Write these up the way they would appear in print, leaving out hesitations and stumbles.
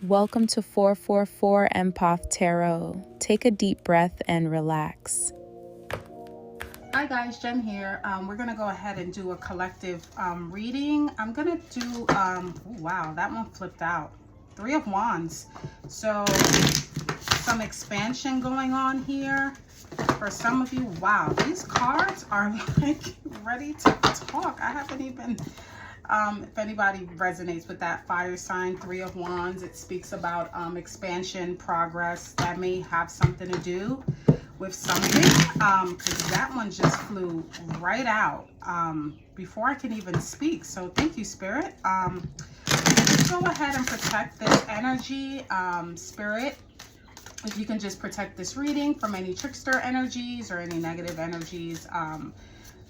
Welcome to 444 Empath Tarot. Take a deep breath and relax. Hi guys, Jen here. We're going to go ahead and do a collective reading. I'm going to do, oh, wow, that one flipped out. Three of Wands. So some expansion going on here. For some of you, wow, these cards are like ready to talk. I haven't even... if anybody resonates with that fire sign, Three of Wands, it speaks about expansion, progress. That may have something to do with something, because that one just flew right out before I can even speak. So thank you, Spirit. Let's go ahead and protect this energy, Spirit. If you can just protect this reading from any trickster energies or any negative energies.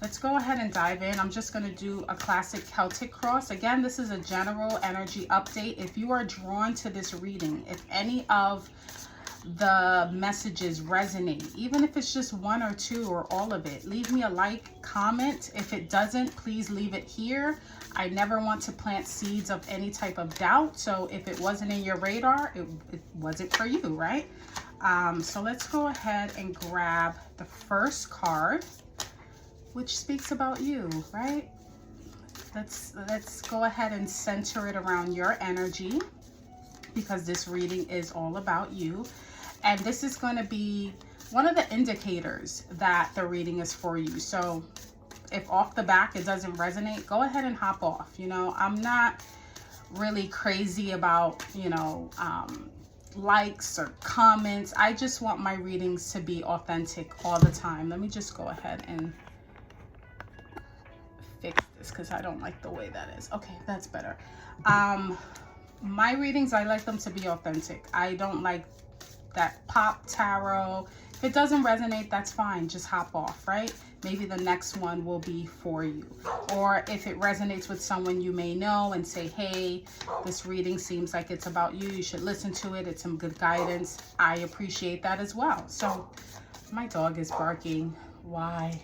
Let's go ahead and dive in. I'm just going to do a classic Celtic cross. Again, this is a general energy update. If you are drawn to this reading, if any of the messages resonate, even if it's just one or two or all of it, leave me a like, comment. If it doesn't, please leave it here. I never want to plant seeds of any type of doubt. So if it wasn't in your radar, it wasn't for you, right? So let's go ahead and grab the first card, which speaks about you, right? Let's go ahead and center it around your energy, because this reading is all about you. And this is going to be one of the indicators that the reading is for you. So if off the back it doesn't resonate, go ahead and hop off. You know, I'm not really crazy about, likes or comments. I just want my readings to be authentic all the time. Let me just go ahead and fix this because I don't like the way that is. Okay, that's better. My readings, I like them to be authentic. I don't like that pop tarot. If it doesn't resonate, that's fine. Just hop off, right? Maybe the next one will be for you. Or if it resonates with someone you may know and say, hey, this reading seems like it's about you. You should listen to it. It's some good guidance. I appreciate that as well. So my dog is barking. Why?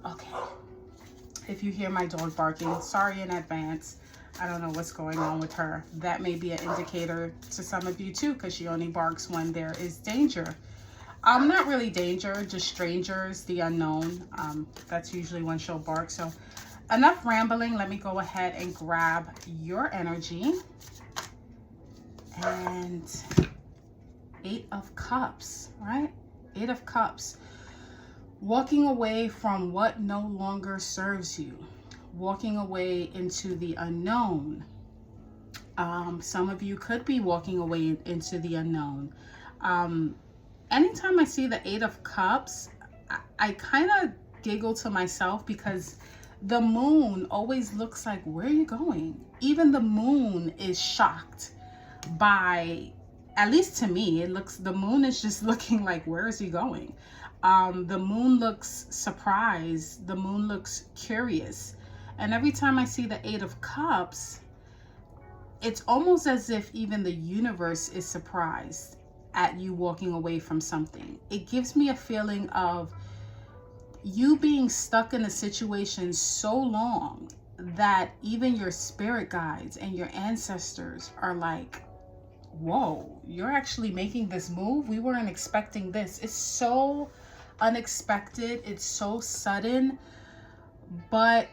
Okay. If you hear my dog barking, sorry in advance. I don't know what's going on with her. That may be an indicator to some of you too, because she only barks when there is danger. Not really danger, just strangers, the unknown. That's usually when she'll bark. So enough rambling. Let me go ahead and grab your energy. And Eight of Cups, right? Eight of Cups. Walking away from what no longer serves you. Walking away into the unknown. Some of you could be walking away into the unknown. Anytime I see the Eight of Cups, I kind of giggle to myself, because the moon always looks like, where are you going? Even the moon is shocked by, at least to me, the moon is just looking like, where is he going? The moon looks surprised. The moon looks curious. And every time I see the Eight of Cups, it's almost as if even the universe is surprised at you walking away from something. It gives me a feeling of you being stuck in a situation so long that even your spirit guides and your ancestors are like, whoa, you're actually making this move? We weren't expecting this. It's so unexpected. It's so sudden, but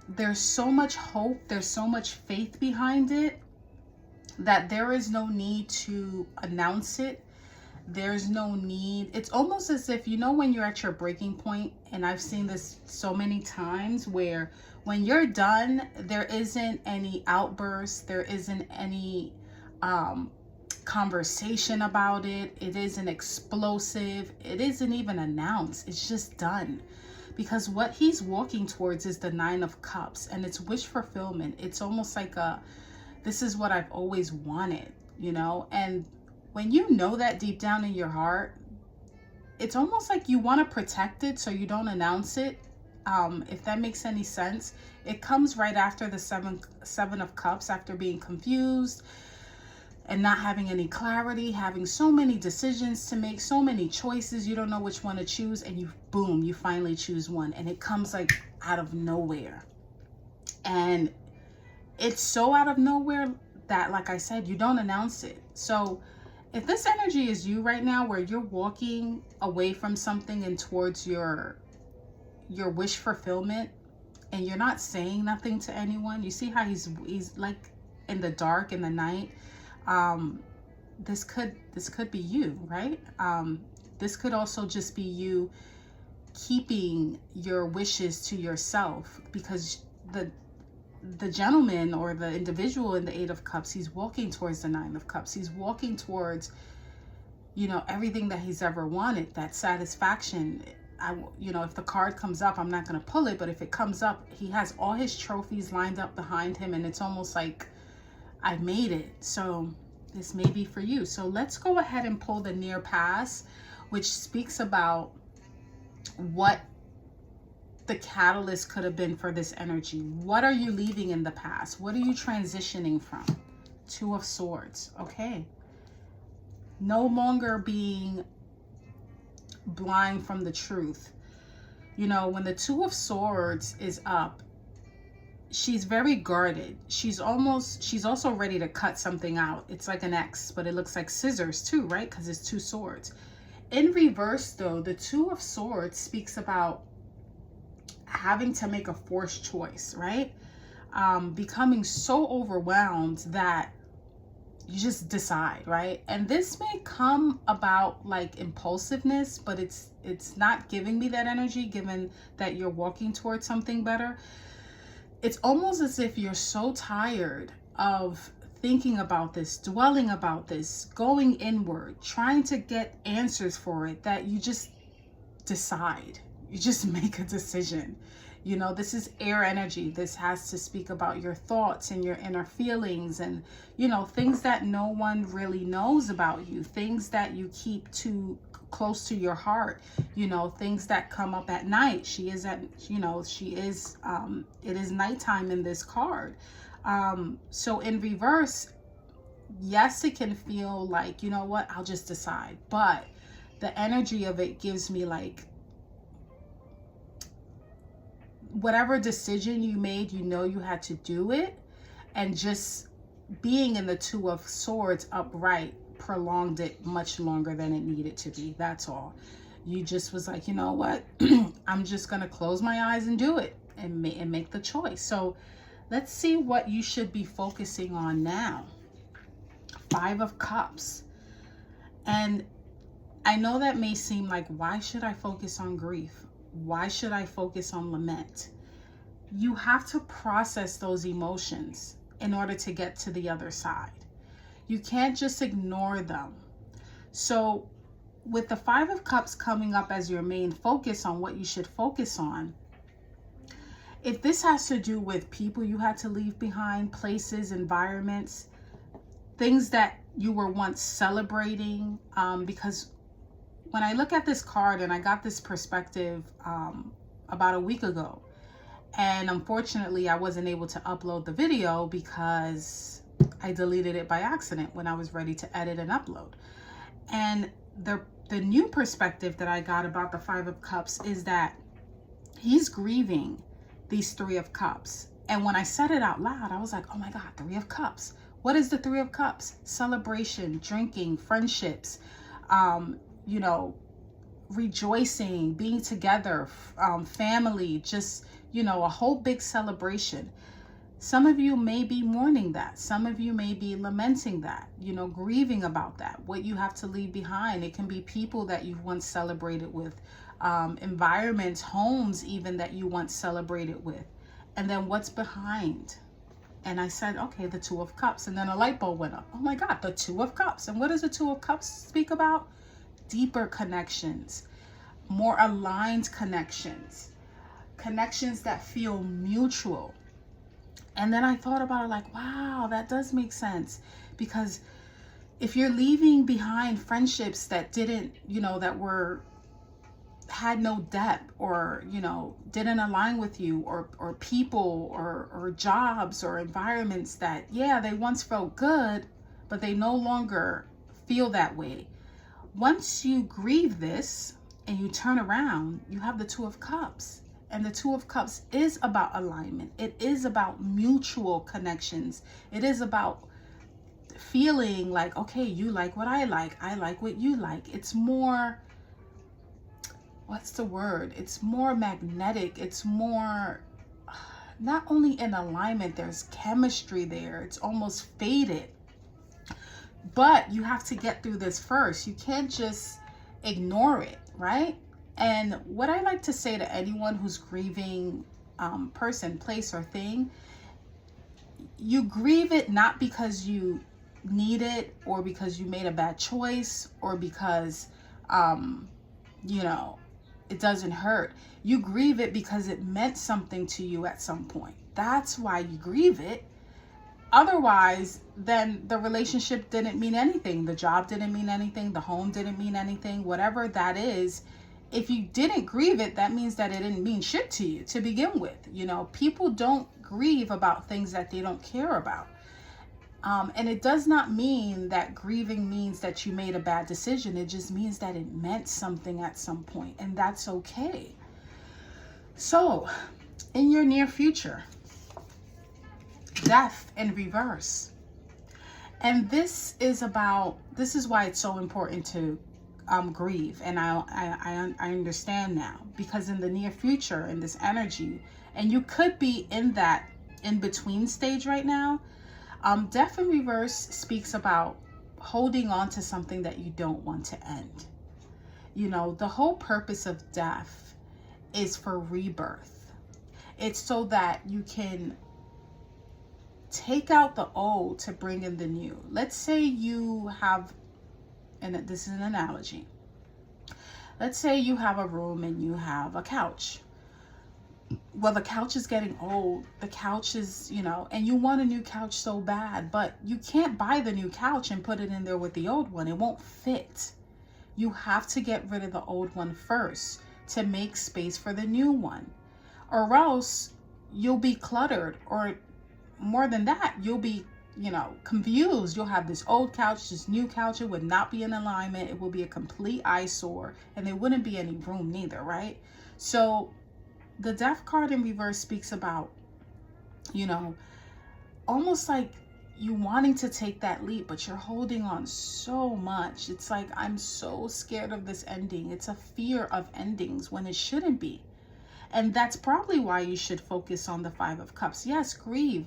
there's so much hope, there's so much faith behind it, that there is no need to announce it. There's no need. It's almost as if, when you're at your breaking point, and I've seen this so many times, where when you're done, there isn't any outburst, there isn't any conversation about it. It isn't explosive. It isn't even announced. It's just done. Because what he's walking towards is the Nine of Cups, and it's wish fulfillment. It's almost like this is what I've always wanted, and when you know that deep down in your heart, it's almost like you want to protect it so you don't announce it. If that makes any sense. It comes right after the Seven of Cups, after being confused and not having any clarity, having so many decisions to make, so many choices, you don't know which one to choose, and you finally choose one, and it comes like out of nowhere. And it's so out of nowhere that, like I said, you don't announce it. So if this energy is you right now, where you're walking away from something and towards your wish fulfillment, and you're not saying nothing to anyone, you see how he's like in the dark, in the night. This could be you, right? This could also just be you keeping your wishes to yourself, because the gentleman or the individual in the Eight of Cups, he's walking towards the Nine of Cups. He's walking towards, you know, everything that he's ever wanted, that satisfaction. You know, if the card comes up, I'm not going to pull it, but if it comes up, he has all his trophies lined up behind him, and it's almost like, I made it. So this may be for you. So let's go ahead and pull the near past, which speaks about what the catalyst could have been for this energy. What are you leaving in the past? What are you transitioning from? Two of Swords. Okay. No longer being blind from the truth. You know, when the Two of Swords is up, she's very guarded. She's also ready to cut something out. It's like an X, but it looks like scissors too, right? Because it's two swords. In reverse, though, the Two of Swords speaks about having to make a forced choice, right? Becoming so overwhelmed that you just decide, right? And this may come about like impulsiveness, but it's not giving me that energy, given that you're walking towards something better. It's almost as if you're so tired of thinking about this, dwelling about this, going inward, trying to get answers for it, that you just decide. You just make a decision. You know, this is air energy. This has to speak about your thoughts and your inner feelings, and, you know, things that no one really knows about you, things that you keep too close to your heart, you know, things that come up at night. It is nighttime in this card. So in reverse, yes, it can feel like, you know what, I'll just decide. But the energy of it gives me like, whatever decision you made, you know you had to do it. And just being in the Two of Swords upright prolonged it much longer than it needed to be. That's all. You just was like, you know what, I'm just going to close my eyes and do it and make the choice. So let's see what you should be focusing on now. Five of Cups. And I know that may seem like, why should I focus on grief? Why should I focus on lament? You have to process those emotions in order to get to the other side. You can't just ignore them. So with the Five of Cups coming up as your main focus on what you should focus on, if this has to do with people you had to leave behind, places, environments, things that you were once celebrating, because when I look at this card, and I got this perspective about a week ago, and unfortunately I wasn't able to upload the video because I deleted it by accident when I was ready to edit and upload. And the new perspective that I got about the Five of Cups is that he's grieving these Three of Cups. And when I said it out loud, I was like, oh my God, Three of Cups. What is the Three of Cups? Celebration, drinking, friendships, you know, rejoicing, being together, family, just, you know, a whole big celebration. Some of you may be mourning that. Some of you may be lamenting that, you know, grieving about that, what you have to leave behind. It can be people that you've once celebrated with, environments, homes even that you once celebrated with. And then what's behind? And I said, okay, the Two of Cups. And then a light bulb went up. Oh my God, the Two of Cups. And what does the Two of Cups speak about? Deeper connections, more aligned connections, connections that feel mutual. And then I thought about it like, wow, that does make sense. Because if you're leaving behind friendships that didn't, you know, that had no depth, or, you know, didn't align with you, or people, or jobs, or environments that, yeah, they once felt good, but they no longer feel that way. Once you grieve this and you turn around, you have the Two of Cups. And the Two of Cups is about alignment. It is about mutual connections. It is about feeling like, okay, you like what I like what you like. It's more, what's the word? It's more magnetic. It's more, not only in alignment, there's chemistry there. It's almost faded. But you have to get through this first. You can't just ignore it, right? And what I like to say to anyone who's grieving person, place, or thing, you grieve it not because you need it, or because you made a bad choice, or because, you know, it doesn't hurt. You grieve it because it meant something to you at some point. That's why you grieve it. Otherwise, then the relationship didn't mean anything. The job didn't mean anything. The home didn't mean anything. Whatever that is, if you didn't grieve it, that means that it didn't mean shit to you to begin with. You know, people don't grieve about things that they don't care about. And it does not mean that grieving means that you made a bad decision. It just means that it meant something at some point, and that's okay. So, in your near future, death in reverse. And this is why it's so important to grieve. And I understand now, because in the near future, in this energy, and you could be in that in between stage right now, death in reverse speaks about holding on to something that you don't want to end. You know, the whole purpose of death is for rebirth. It's so that you can take out the old to bring in the new. Let's say you have, and this is an analogy. Let's say you have a room and you have a couch. Well, the couch is getting old. The couch is, you know, and you want a new couch so bad, but you can't buy the new couch and put it in there with the old one. It won't fit. You have to get rid of the old one first to make space for the new one, or else you'll be cluttered, or more than that, you'll be, you know, confused. You'll have this old couch, this new couch. It would not be in alignment. It will be a complete eyesore, and there wouldn't be any room neither, right? So the death card in reverse speaks about, you know, almost like you wanting to take that leap, but you're holding on so much. It's like, I'm so scared of this ending. It's a fear of endings when it shouldn't be. And that's probably why you should focus on the Five of Cups. Yes, grieve.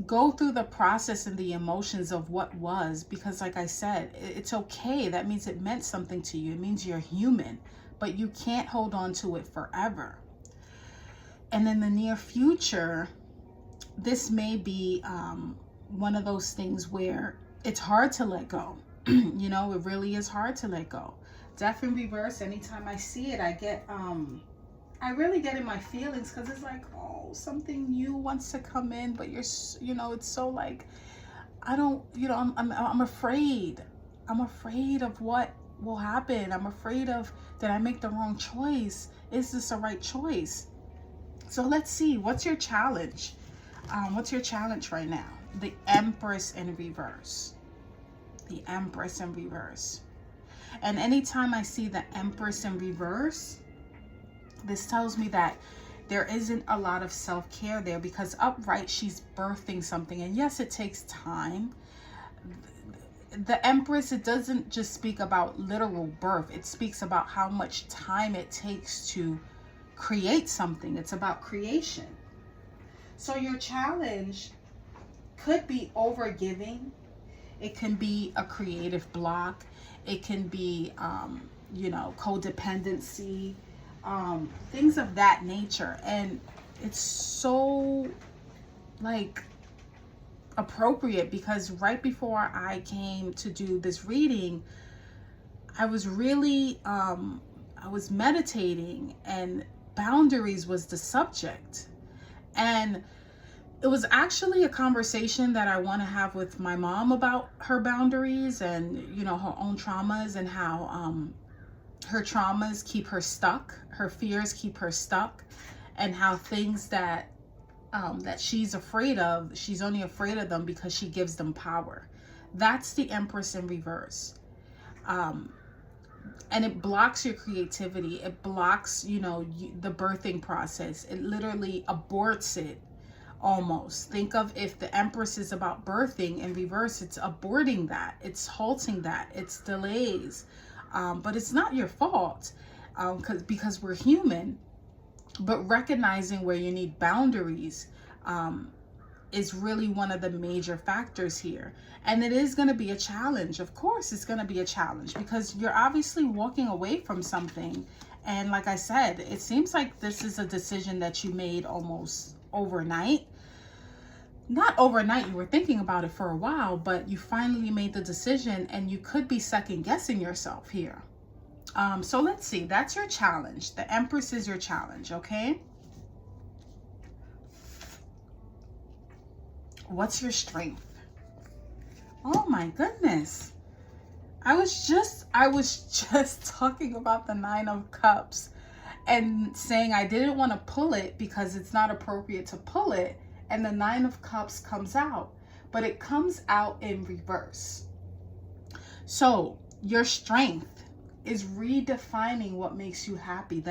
Go through the process and the emotions of what was, because like I said, it's okay. That means it meant something to you. It means you're human, but you can't hold on to it forever. And in the near future, this may be one of those things where it's hard to let go. You know, it really is hard to let go. Death in reverse, anytime I see it, I really get in my feelings, because it's like, oh, something new wants to come in, but you know, it's so like, I don't, you know, I'm afraid. I'm afraid of what will happen. I'm afraid of, did I make the wrong choice? Is this the right choice? So let's see, what's your challenge? What's your challenge right now? The Empress in reverse. The Empress in reverse. And anytime I see the Empress in reverse, this tells me that there isn't a lot of self-care there, because upright, she's birthing something. And yes, it takes time. The Empress, it doesn't just speak about literal birth. It speaks about how much time it takes to create something. It's about creation. So your challenge could be overgiving. It can be a creative block. It can be, you know, codependency, things of that nature. And it's so like appropriate, because right before I came to do this reading, I was really, I was meditating, and boundaries was the subject. And it was actually a conversation that I want to have with my mom about her boundaries and, you know, her own traumas, and how her traumas keep her stuck, her fears keep her stuck, and how things that that she's afraid of, she's only afraid of them because she gives them power. That's the Empress in reverse. And it blocks your creativity. It blocks, you know, the birthing process. It literally aborts it, almost. Think of if the Empress is about birthing, in reverse, it's aborting that, it's halting that, it's delays. But it's not your fault, because we're human. But recognizing where you need boundaries is really one of the major factors here. And it is going to be a challenge. Of course, it's going to be a challenge because you're obviously walking away from something. And like I said, it seems like this is a decision that you made almost overnight. Not overnight, you were thinking about it for a while, but you finally made the decision, and you could be second guessing yourself here. So let's see, that's your challenge. The Empress is your challenge, okay? What's your strength? Oh my goodness. I was just talking about the Nine of Cups and saying I didn't want to pull it because it's not appropriate to pull it. And the Nine of Cups comes out, but it comes out in reverse. So your strength is redefining what makes you happy.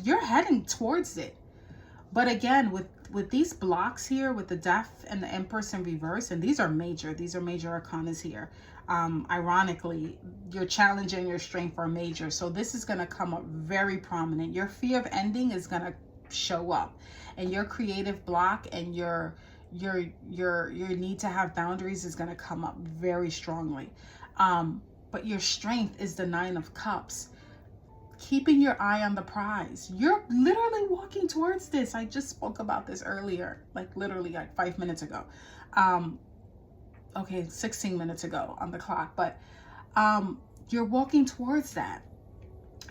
You're heading towards it. But again, with these blocks here, with the Death and the Empress in reverse, and these are major arcanas here. Ironically, your challenge and your strength are major. So this is going to come up very prominent. Your fear of ending is going to show up, and your creative block and your need to have boundaries is going to come up very strongly. But your strength is the Nine of Cups. Keeping your eye on the prize. You're literally walking towards this. I just spoke about this earlier, literally 5 minutes ago. Okay, 16 minutes ago on the clock. But you're walking towards that.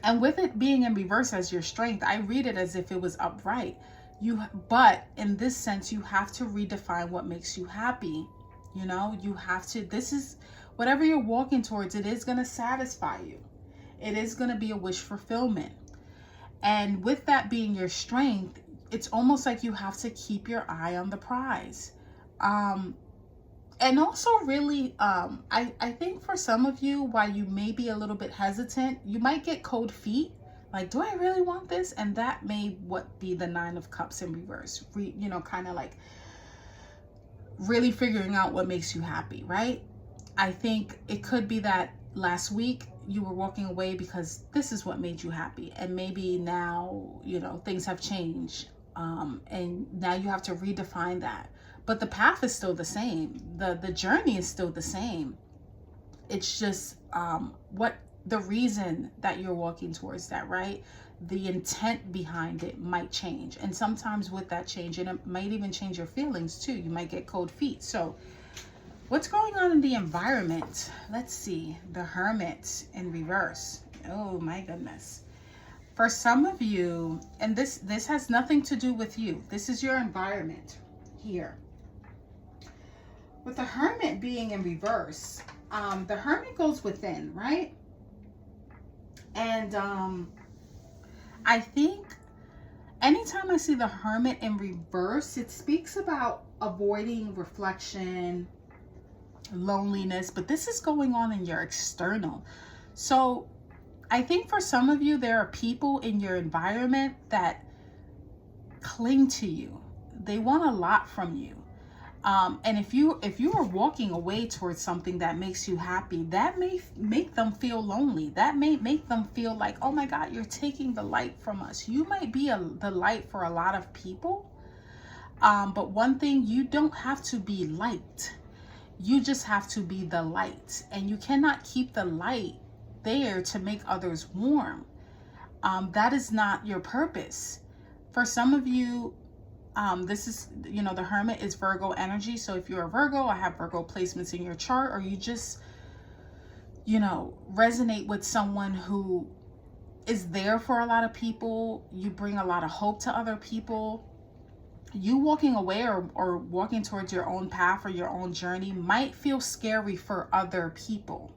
And with it being in reverse as your strength, I read it as if it was upright. But in this sense, you have to redefine what makes you happy. You know, you have to, this is, whatever you're walking towards, it is going to satisfy you. It is going to be a wish fulfillment. And with that being your strength, it's almost like you have to keep your eye on the prize. And also really, I think for some of you, while you may be a little bit hesitant, you might get cold feet. Like, do I really want this? And that may be the Nine of Cups in reverse. Kind of like really figuring out what makes you happy, right? I think it could be that last week you were walking away because this is what made you happy. And maybe now, things have changed. And now you have to redefine that. But the path is still the same. The journey is still the same. It's just what the reason that you're walking towards that, right? The intent behind it might change. And sometimes with that change, and it might even change your feelings too. You might get cold feet. So what's going on in the environment? Let's see. The Hermit in reverse. Oh my goodness. For some of you, and this has nothing to do with you. This is your environment here. With the Hermit being in reverse, the Hermit goes within, right? And I think anytime I see the Hermit in reverse, it speaks about avoiding reflection, loneliness, but this is going on in your external. So I think for some of you, there are people in your environment that cling to you. They want a lot from you. And if you are walking away towards something that makes you happy, that may make them feel lonely. That may make them feel like, oh my God, you're taking the light from us. You might be the light for a lot of people. But one thing, you don't have to be light. You just have to be the light. And you cannot keep the light there to make others warm. That is not your purpose. For some of you, this is, the Hermit is Virgo energy. So if you're a Virgo, I have Virgo placements in your chart, or you just, resonate with someone who is there for a lot of people. You bring a lot of hope to other people. You walking away or walking towards your own path or your own journey might feel scary for other people.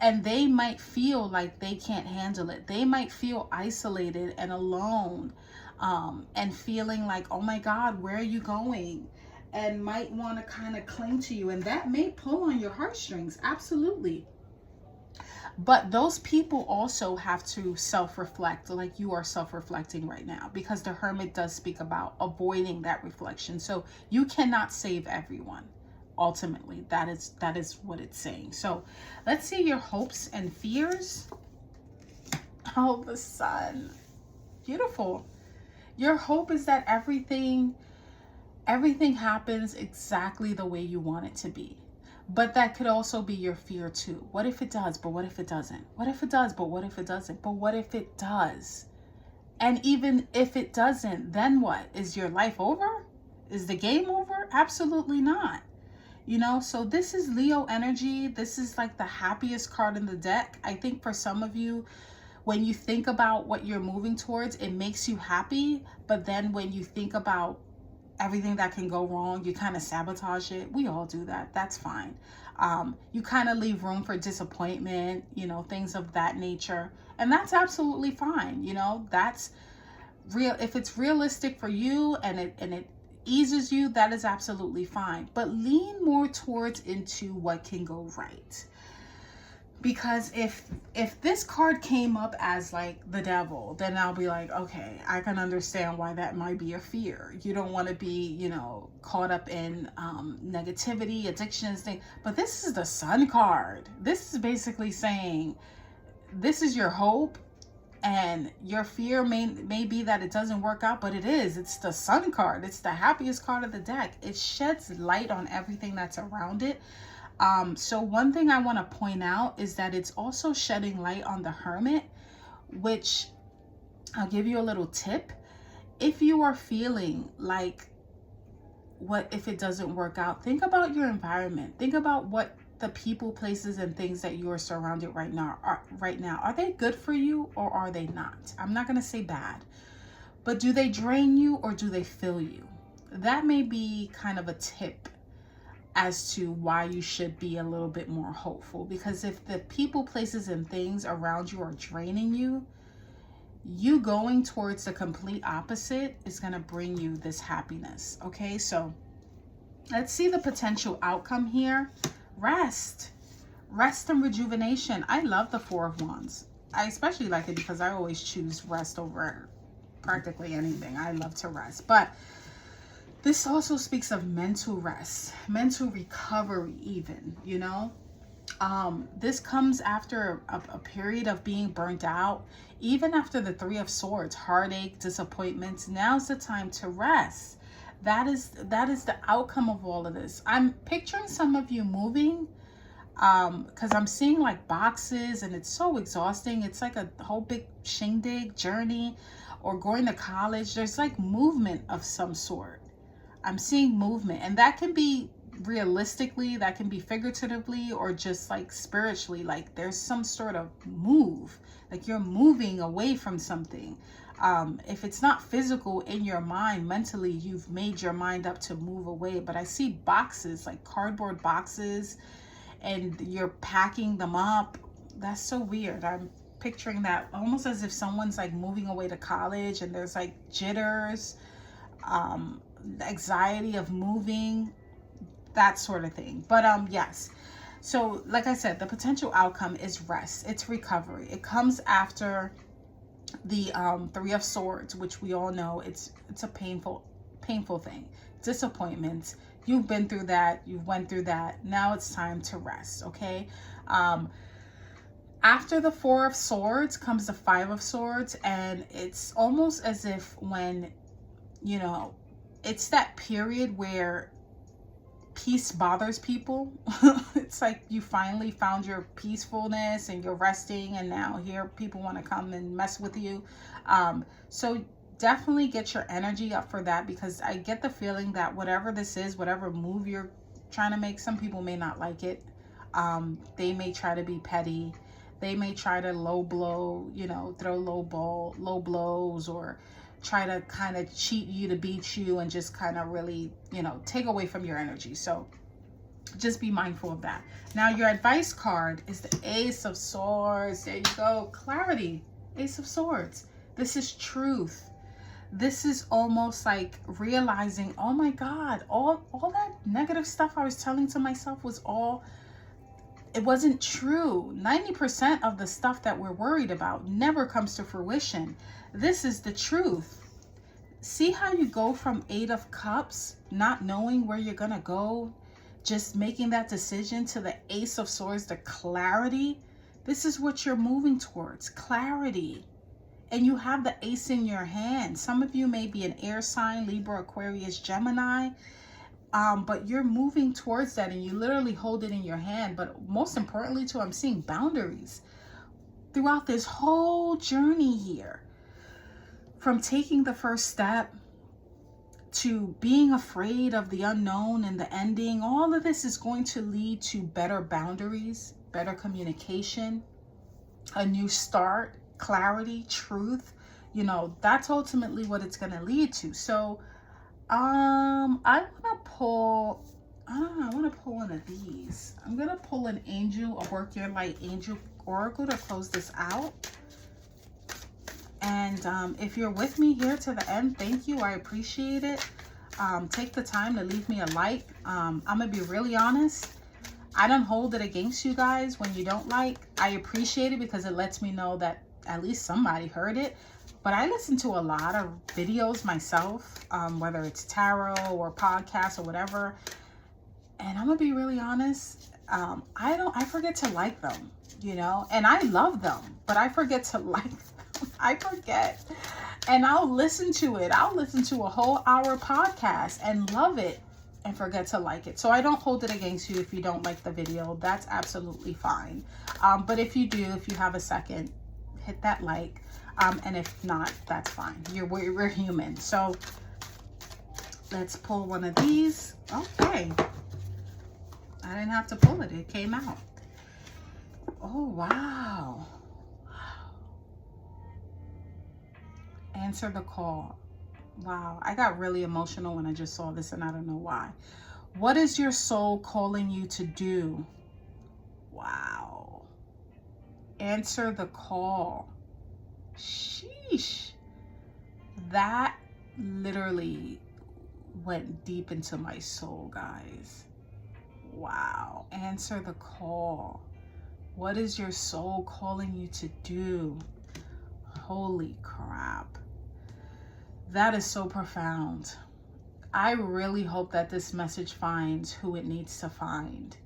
And they might feel like they can't handle it. They might feel isolated and alone. And feeling like, oh my God, where are you going? And might want to kind of cling to you. And that may pull on your heartstrings. Absolutely. But those people also have to self-reflect, like you are self-reflecting right now, because the Hermit does speak about avoiding that reflection. So you cannot save everyone. Ultimately, that is what it's saying. So let's see your hopes and fears. Oh, the Sun. Beautiful. Your hope is that everything happens exactly the way you want it to be. But that could also be your fear too. What if it does? But what if it doesn't? What if it does? But what if it doesn't? But what if it does? And even if it doesn't, then what? Is your life over? Is the game over? Absolutely not. You know, so this is Leo energy. This is like the happiest card in the deck. I think for some of you, when you think about what you're moving towards, it makes you happy. But then when you think about everything that can go wrong, you kind of sabotage it. We all do that. That's fine. You kind of leave room for disappointment, you know, things of that nature. And that's absolutely fine. You know, that's real. If it's realistic for you and it eases you, that is absolutely fine. But lean more towards into what can go right. Because if this card came up as like the devil, then I'll be like, okay, I can understand why that might be a fear. You don't want to be, you know, caught up in negativity, addictions, thing. But this is the Sun card. This is basically saying this is your hope, and your fear may be that it doesn't work out, but it is. It's the Sun card. It's the happiest card of the deck. It sheds light on everything that's around it. So one thing I want to point out is that it's also shedding light on the Hermit, which I'll give you a little tip. If you are feeling like, what if it doesn't work out? Think about your environment. Think about what the people, places, and things that you are surrounded right now are they good for you or are they not? I'm not going to say bad, but do they drain you or do they fill you? That may be kind of a tip as to why you should be a little bit more hopeful. Because if the people, places, and things around you are draining you, you going towards the complete opposite is going to bring you this happiness. Okay, so let's see the potential outcome here. Rest and rejuvenation. I love the Four of Wands. I especially like it because I always choose rest over practically anything. I love to rest, but this also speaks of mental rest, mental recovery even, you know. This comes after a period of being burnt out. Even after the Three of Swords, heartache, disappointments, now's the time to rest. That is the outcome of all of this. I'm picturing some of you moving, because I'm seeing like boxes and it's so exhausting. It's like a whole big shindig journey, or going to college. There's like movement of some sort. I'm seeing movement, and that can be realistically, that can be figuratively, or just like spiritually. Like there's some sort of move, like you're moving away from something. If it's not physical, in your mind, mentally, you've made your mind up to move away. But I see boxes, like cardboard boxes, and you're packing them up. That's so weird. I'm picturing that almost as if someone's like moving away to college, and there's like jitters, anxiety of moving, that sort of thing. But yes, so like I said, the potential outcome is rest. It's recovery. It comes after the Three of Swords, which we all know it's a painful thing. Disappointments. You've been through that. You've went through that. Now it's time to rest. Okay. After the Four of Swords comes the Five of Swords, and it's almost as if when, you know, it's that period where peace bothers people. It's like you finally found your peacefulness and you're resting, and now here people want to come and mess with you. So definitely get your energy up for that, because I get the feeling that whatever this is, whatever move you're trying to make, some people may not like it. They may try to be petty. They may try to low blow, you know, throw low blows, or try to kind of cheat you to beat you, and just kind of really, you know, take away from your energy. So just be mindful of that. Now your advice card is the Ace of Swords. There you go. Clarity. Ace of Swords. This is truth. This is almost like realizing, oh my God, all that negative stuff I was telling to myself was all it wasn't true. 90% of the stuff that we're worried about never comes to fruition. This is the truth. See how you go from 8 of Cups, not knowing where you're going to go, just making that decision, to the Ace of Swords, the clarity. This is what you're moving towards, clarity. And you have the ace in your hand. Some of you may be an air sign, Libra, Aquarius, Gemini. But you're moving towards that, and you literally hold it in your hand. But most importantly too, I'm seeing boundaries throughout this whole journey here. From taking the first step to being afraid of the unknown and the ending, all of this is going to lead to better boundaries, better communication, a new start, clarity, truth. You know, that's ultimately what it's going to lead to. So I want to pull, I don't know, I want to pull one of these. I'm going to pull an angel, a Work Your Light Angel Oracle to close this out. And if you're with me here to the end, thank you. I appreciate it. Take the time to leave me a like. I'm going to be really honest. I don't hold it against you guys when you don't like. I appreciate it because it lets me know that at least somebody heard it. But I listen to a lot of videos myself, whether it's tarot or podcasts or whatever. And I'm going to be really honest. I forget to like them, you know, and I love them, but I forget to like them. I forget. And I'll listen to it. I'll listen to a whole hour podcast and love it and forget to like it. So I don't hold it against you if you don't like the video. That's absolutely fine. But if you do, if you have a second, hit that like. And if not, that's fine. We're human. So let's pull one of these. Okay. I didn't have to pull it. It came out. Oh, wow. Answer the call. Wow. I got really emotional when I just saw this, and I don't know why. What is your soul calling you to do? Wow. Answer the call. Sheesh. That literally went deep into my soul, guys. Wow. Answer the call. What is your soul calling you to do? Holy crap. That is so profound. I really hope that this message finds who it needs to find,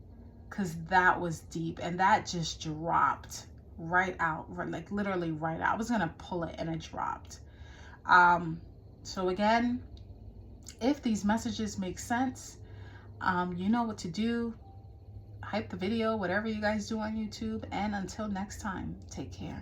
because that was deep, and that just dropped right out, like literally right out. I was gonna pull it and it dropped. So again, if these messages make sense, you know what to do. Hype the video, whatever you guys do on YouTube, and until next time, take care.